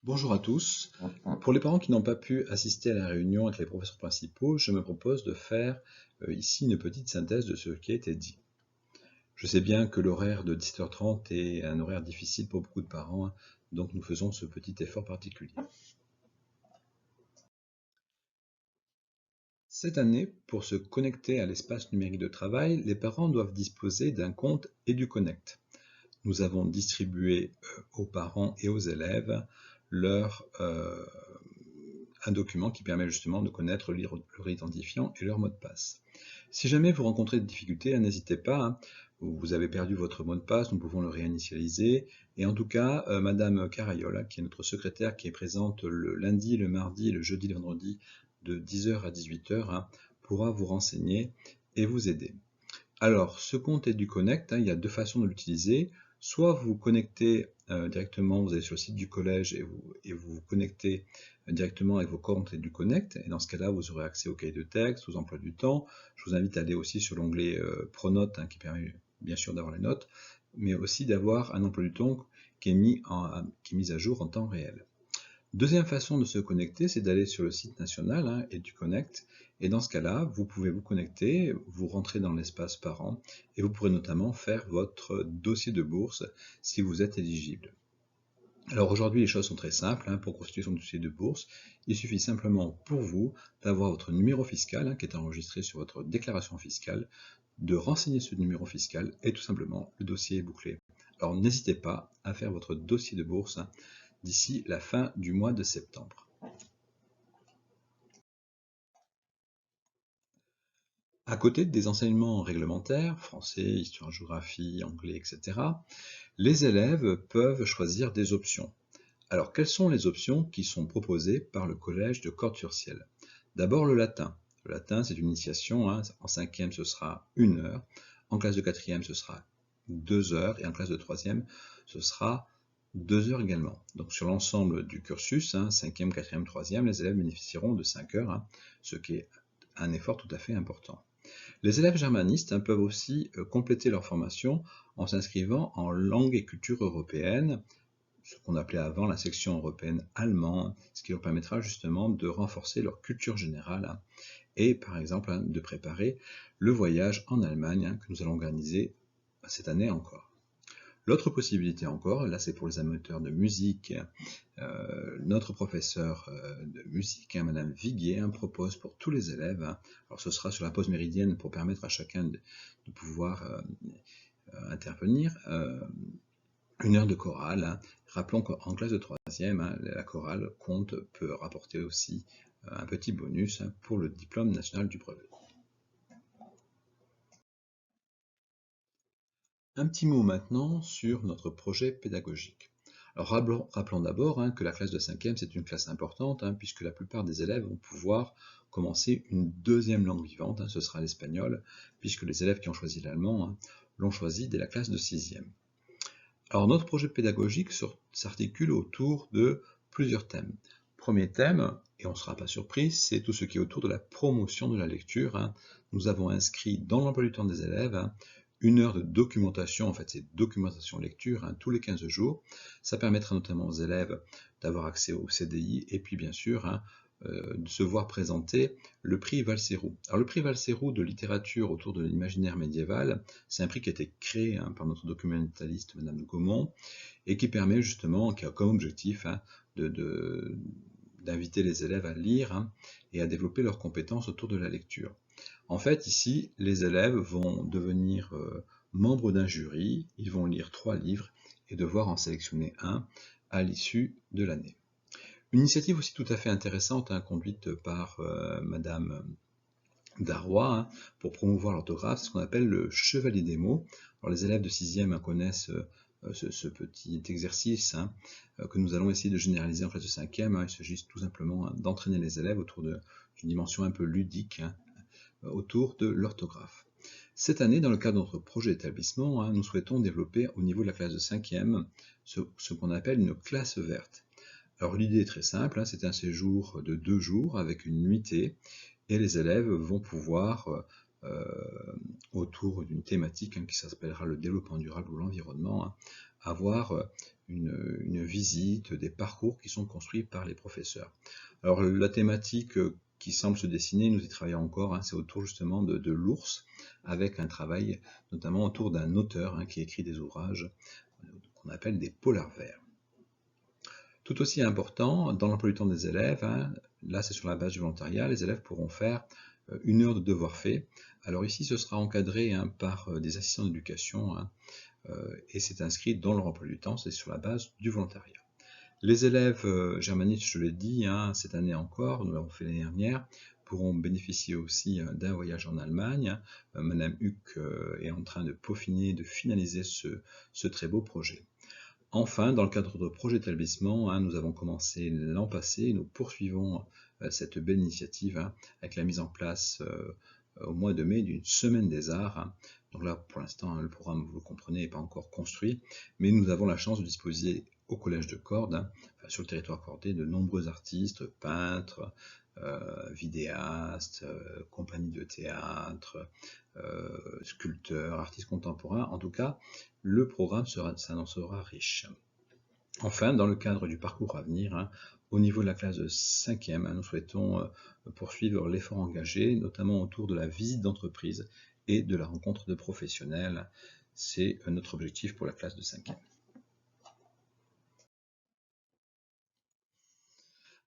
Bonjour à tous. Pour les parents qui n'ont pas pu assister à la réunion avec les professeurs principaux, je me propose de faire ici une petite synthèse de ce qui a été dit. Je sais bien que l'horaire de 17h30 est un horaire difficile pour beaucoup de parents, donc nous faisons ce petit effort particulier. Cette année, pour se connecter à l'espace numérique de travail, les parents doivent disposer d'un compte EduConnect. Nous avons distribué aux parents et aux élèves un document qui permet justement de connaître leur identifiant et leur mot de passe. Si jamais vous rencontrez des difficultés, n'hésitez pas, vous avez perdu votre mot de passe, nous pouvons le réinitialiser. Et en tout cas, Madame Carayola, qui est notre secrétaire, qui est présente le lundi, le mardi, le jeudi, le vendredi, de 10h à 18h, pourra vous renseigner et vous aider. Alors, ce compte EduConnect, il y a deux façons de l'utiliser. Soit vous vous connectez directement, vous allez sur le site du collège et vous vous connectez directement avec vos comptes EduConnect. Et dans ce cas-là, vous aurez accès au cahier de texte, aux emplois du temps. Je vous invite à aller aussi sur l'onglet Pronotes, qui permet bien sûr d'avoir les notes, mais aussi d'avoir un emploi du temps qui est mis à jour en temps réel. Deuxième façon de se connecter, c'est d'aller sur le site national EduConnect. Et dans ce cas-là, vous pouvez vous connecter, vous rentrez dans l'espace parent et vous pourrez notamment faire votre dossier de bourse si vous êtes éligible. Alors aujourd'hui, les choses sont très simples. Pour constituer son dossier de bourse, il suffit simplement pour vous d'avoir votre numéro fiscal qui est enregistré sur votre déclaration fiscale, de renseigner ce numéro fiscal et tout simplement le dossier est bouclé. Alors n'hésitez pas à faire votre dossier de bourse d'ici la fin du mois de septembre. À côté des enseignements réglementaires, français, histoire-géographie, anglais, etc., les élèves peuvent choisir des options. Alors, quelles sont les options qui sont proposées par le collège de Cordes-sur-Ciel? D'abord, le latin. Le latin, c'est une initiation. En cinquième, ce sera 1 heure. En classe de quatrième, ce sera 2 heures. Et en classe de troisième, ce sera 2 heures également. Donc, sur l'ensemble du cursus, cinquième, quatrième, troisième, les élèves bénéficieront de 5 heures, ce qui est un effort tout à fait important. Les élèves germanistes peuvent aussi compléter leur formation en s'inscrivant en langue et culture européenne, ce qu'on appelait avant la section européenne allemand, ce qui leur permettra justement de renforcer leur culture générale et par exemple de préparer le voyage en Allemagne que nous allons organiser cette année encore. L'autre possibilité encore, là c'est pour les amateurs de musique, notre professeur de musique, Madame Viguier, propose pour tous les élèves, alors ce sera sur la pause méridienne pour permettre à chacun de pouvoir intervenir, 1 heure de chorale. Rappelons qu'en classe de troisième, la chorale peut rapporter aussi un petit bonus pour le diplôme national du brevet. Un petit mot maintenant sur notre projet pédagogique. Alors rappelons d'abord que la classe de 5e c'est une classe importante puisque la plupart des élèves vont pouvoir commencer une deuxième langue vivante, ce sera l'espagnol, puisque les élèves qui ont choisi l'allemand l'ont choisi dès la classe de 6e. Alors notre projet pédagogique s'articule autour de plusieurs thèmes. Premier thème, et on ne sera pas surpris, c'est tout ce qui est autour de la promotion de la lecture. Nous avons inscrit dans l'emploi du temps des élèves 1 heure de documentation, en fait c'est documentation lecture, tous les 15 jours. Ça permettra notamment aux élèves d'avoir accès au CDI et puis bien sûr de se voir présenter le prix Valserou. Alors le prix Valserou de littérature autour de l'imaginaire médiéval, c'est un prix qui a été créé par notre documentaliste Madame Gaumont et qui permet justement, qui a comme objectif d'inviter les élèves à lire et à développer leurs compétences autour de la lecture. En fait, ici, les élèves vont devenir membres d'un jury, ils vont lire 3 livres et devoir en sélectionner un à l'issue de l'année. Une initiative aussi tout à fait intéressante conduite par Madame Darrois pour promouvoir l'orthographe, c'est ce qu'on appelle le chevalier des mots. Alors les élèves de 6e connaissent ce petit exercice que nous allons essayer de généraliser en classe de 5e. Il s'agit tout simplement d'entraîner les élèves autour d'une dimension un peu ludique autour de l'orthographe. Cette année, dans le cadre de notre projet d'établissement, nous souhaitons développer au niveau de la classe de 5e ce qu'on appelle une classe verte. Alors l'idée est très simple, c'est un séjour de 2 jours avec une nuitée et les élèves vont pouvoir, autour d'une thématique qui s'appellera le développement durable ou l'environnement, avoir une visite des parcours qui sont construits par les professeurs. Alors la thématique qui semble se dessiner, nous y travaillons encore, c'est autour justement de l'ours, avec un travail notamment autour d'un auteur qui écrit des ouvrages qu'on appelle des polars verts. Tout aussi important, dans l'emploi du temps des élèves, là c'est sur la base du volontariat, les élèves pourront faire 1 heure de devoir fait. Alors ici ce sera encadré par des assistants d'éducation et c'est inscrit dans leur emploi du temps, c'est sur la base du volontariat. Les élèves germanistes, je l'ai dit, cette année encore, nous l'avons fait l'année dernière, pourront bénéficier aussi d'un voyage en Allemagne. Madame Huck est en train de peaufiner, de finaliser ce très beau projet. Enfin, dans le cadre de projet d'établissement, nous avons commencé l'an passé et nous poursuivons cette belle initiative avec la mise en place au mois de mai d'une semaine des arts. Donc là, pour l'instant, le programme, vous le comprenez, n'est pas encore construit, mais nous avons la chance de disposer au Collège de Cordes, sur le territoire cordé, de nombreux artistes, peintres, vidéastes, compagnies de théâtre, sculpteurs, artistes contemporains. En tout cas, le programme s'annoncera riche. Enfin, dans le cadre du parcours à venir, au niveau de la classe de 5e, nous souhaitons poursuivre l'effort engagé, notamment autour de la visite d'entreprise et de la rencontre de professionnels. C'est notre objectif pour la classe de 5e.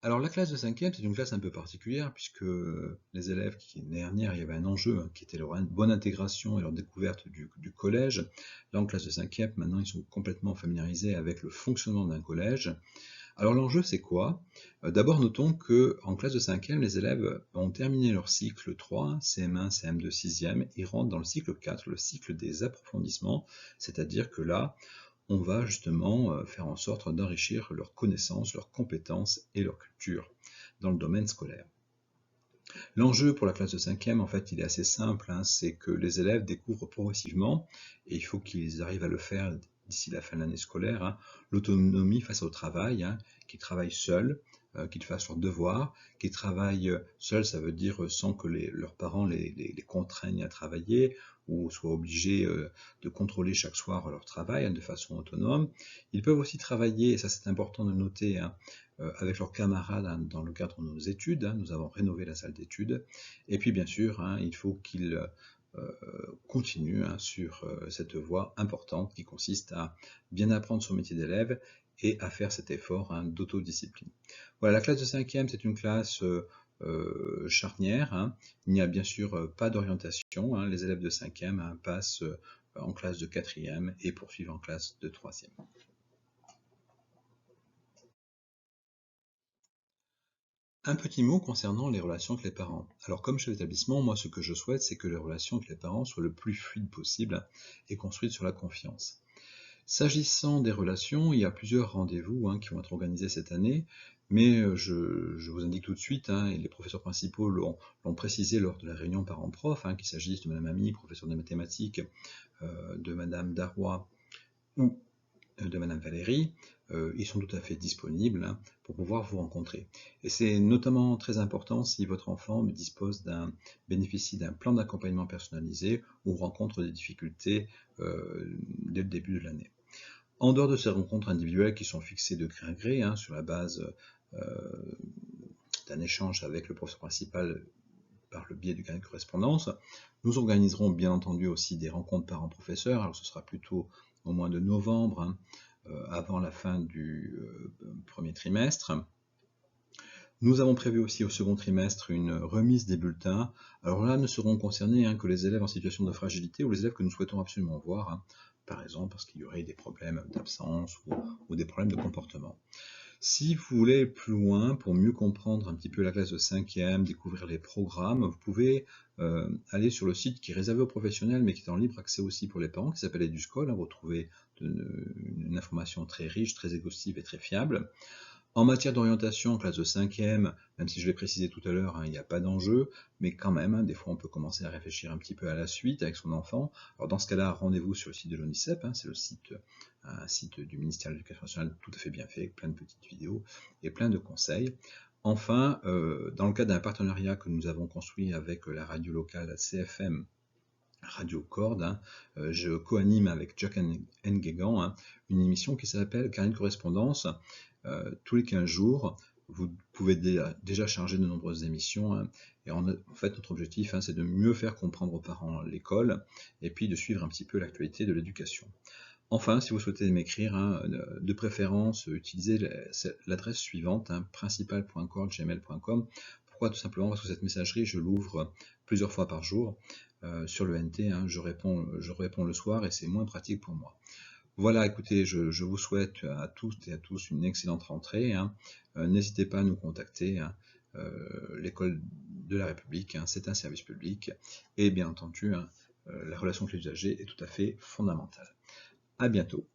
Alors la classe de 5e, c'est une classe un peu particulière puisque les élèves l'année dernière, il y avait un enjeu qui était leur bonne intégration et leur découverte du collège. Là, en classe de 5e, maintenant, ils sont complètement familiarisés avec le fonctionnement d'un collège. Alors l'enjeu, c'est quoi? D'abord, notons qu'en classe de 5e, les élèves ont terminé leur cycle 3, CM1, CM2, 6e, et rentrent dans le cycle 4, le cycle des approfondissements, c'est-à-dire que là, on va justement faire en sorte d'enrichir leurs connaissances, leurs compétences et leur culture dans le domaine scolaire. L'enjeu pour la classe de 5e, en fait, il est assez simple, c'est que les élèves découvrent progressivement, et il faut qu'ils arrivent à le faire d'ici la fin de l'année scolaire, l'autonomie face au travail, qu'ils travaillent seuls, qu'ils fassent leurs devoirs, qu'ils travaillent seuls, ça veut dire sans que leurs parents les contraignent à travailler, ou soient obligés de contrôler chaque soir leur travail de façon autonome. Ils peuvent aussi travailler, et ça c'est important de le noter, avec leurs camarades dans le cadre de nos études. Nous avons rénové la salle d'études. Et puis bien sûr, il faut qu'ils continuent sur cette voie importante qui consiste à bien apprendre son métier d'élève et à faire cet effort d'autodiscipline. Voilà, la classe de 5e, c'est une classe charnière. Il n'y a bien sûr pas d'orientation. Les élèves de 5e passent en classe de 4e et poursuivent en classe de 3e. Un petit mot concernant les relations avec les parents. Alors comme chef d'établissement, moi ce que je souhaite, c'est que les relations avec les parents soient le plus fluides possible et construites sur la confiance. S'agissant des relations, il y a plusieurs rendez-vous qui vont être organisés cette année, mais je vous indique tout de suite, et les professeurs principaux l'ont précisé lors de la réunion parents-prof, qu'il s'agisse de Madame Ami, professeure de mathématiques, de Madame Darrois ou de Madame Valérie, ils sont tout à fait disponibles pour pouvoir vous rencontrer. Et c'est notamment très important si votre enfant bénéficie d'un plan d'accompagnement personnalisé ou rencontre des difficultés dès le début de l'année. En dehors de ces rencontres individuelles qui sont fixées de gré à gré, sur la base d'un échange avec le professeur principal par le biais du carnet de correspondance, nous organiserons bien entendu aussi des rencontres parents-professeurs. Alors ce sera plutôt au mois de novembre, avant la fin du premier trimestre. Nous avons prévu aussi au second trimestre une remise des bulletins. Alors là, ne seront concernés que les élèves en situation de fragilité ou les élèves que nous souhaitons absolument voir, par exemple parce qu'il y aurait des problèmes d'absence ou des problèmes de comportement. Si vous voulez aller plus loin pour mieux comprendre un petit peu la classe de 5e, découvrir les programmes, vous pouvez aller sur le site qui est réservé aux professionnels mais qui est en libre accès aussi pour les parents, qui s'appelle EduScol. Vous retrouvez une information très riche, très exhaustive et très fiable. En matière d'orientation, en classe de 5e, même si je l'ai précisé tout à l'heure, il n'y a pas d'enjeu, mais quand même, des fois on peut commencer à réfléchir un petit peu à la suite avec son enfant. Alors dans ce cas-là, rendez-vous sur le site de l'ONICEP, c'est un site du ministère de l'Éducation nationale tout à fait bien fait, avec plein de petites vidéos et plein de conseils. Enfin, dans le cadre d'un partenariat que nous avons construit avec la radio locale CFM Radio Corde. Je co-anime avec Jack Nguyen une émission qui s'appelle Carnet de correspondance. Tous les 15 jours, vous pouvez déjà charger de nombreuses émissions. Et en fait, notre objectif, c'est de mieux faire comprendre aux parents l'école et puis de suivre un petit peu l'actualité de l'éducation. Enfin, si vous souhaitez m'écrire, de préférence, utilisez l'adresse suivante, principal.cord@gmail.com. Pourquoi? Tout simplement parce que cette messagerie, je l'ouvre plusieurs fois par jour. Sur le NT, je réponds le soir et c'est moins pratique pour moi. Voilà, écoutez, je vous souhaite à toutes et à tous une excellente rentrée. N'hésitez pas à nous contacter. L'école de la République, c'est un service public. Et bien entendu, la relation avec les usagers est tout à fait fondamentale. À bientôt.